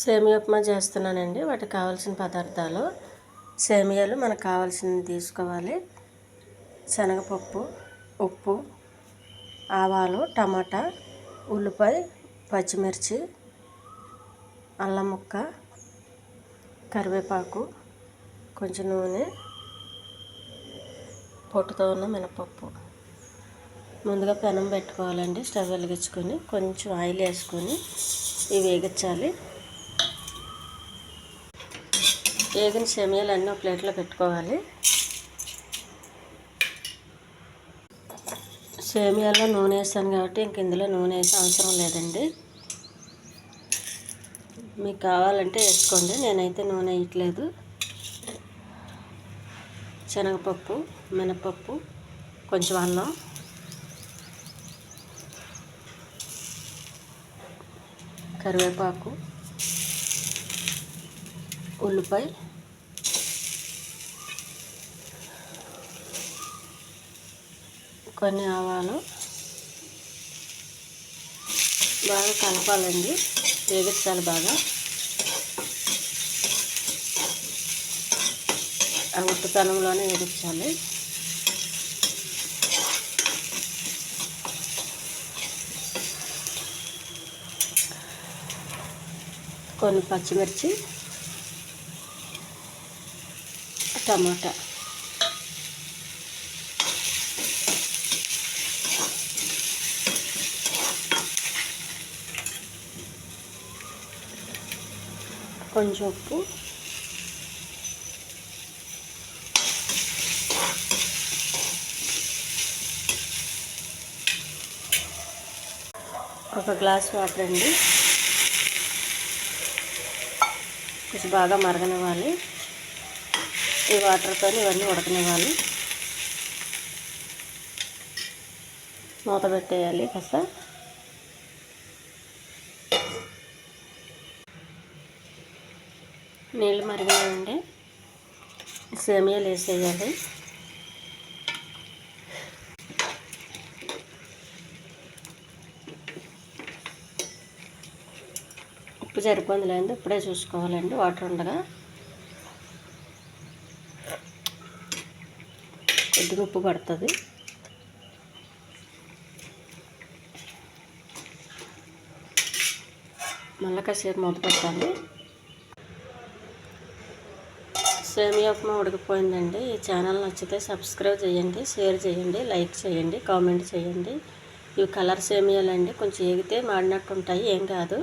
సేమియా ఉప్మా చేస్తున్నానండి. వాటికి కావాల్సిన పదార్థాలు: సేమియాలు మనకు కావాల్సినవి తీసుకోవాలి, శనగపప్పు, ఉప్పు, ఆవాలు, టమాటా, ఉల్లిపాయ, పచ్చిమిర్చి, అల్లం ముక్క, కరివేపాకు, కొంచెం నూనె, పొట్టుతో ఉన్న మినపప్పు. ముందుగా పెనం పెట్టుకోవాలండి. స్టవ్ వెలిగించుకొని కొంచెం ఆయిల్ వేసుకొని ఇవి వేగించాలి. వేగిన సేమియాలు అన్నీ ఒక ప్లేట్లో పెట్టుకోవాలి. సేమియాలో నూనె వేసాను కాబట్టి ఇంక ఇందులో నూనె వేసే అవసరం లేదండి. మీకు కావాలంటే వేసుకోండి, నేనైతే నూనె వేయట్లేదు. శనగపప్పు, మినపప్పు, కొంచెం అల్లం, కరివేపాకు, ఉల్లిపాయ, కొన్ని ఆవాలు బాగా కలపాలండి. వేగించాలి బాగా. ఆ ఉప్పు పెనంలోనే వేగించాలి. కొన్ని పచ్చిమిర్చి, టమాటా, కొంచెం ఉప్పు, ఒక గ్లాస్ వాటర్ అండి. కొంచెం బాగా మరగనివ్వాలి. ఈ వాటర్తో ఇవన్నీ ఉడకనివ్వాలి. మూత పెట్టేయాలి కాస్త. నీళ్ళు మరిగినాయండి. సేమియాలు వేసేయాలి. ఉప్పు సరిపోతుందిలేండి, ఇప్పుడే చూసుకోవాలండి వాటర్ ఉండగా. కొద్దిగా ఉప్పు పడుతుంది. మళ్ళీ కాసేపు మూత పెట్టాలి. సేమియా ఉప్మా ఉడికిపోయిందండి. ఈ ఛానల్ నచ్చితే సబ్స్క్రైబ్ చేయండి, షేర్ చేయండి, లైక్ చేయండి, కామెంట్ చేయండి. ఇవి కలర్ సేమియాలండి, కొంచెం ఏగితే మాడినట్టు ఉంటాయి, ఏం కాదు.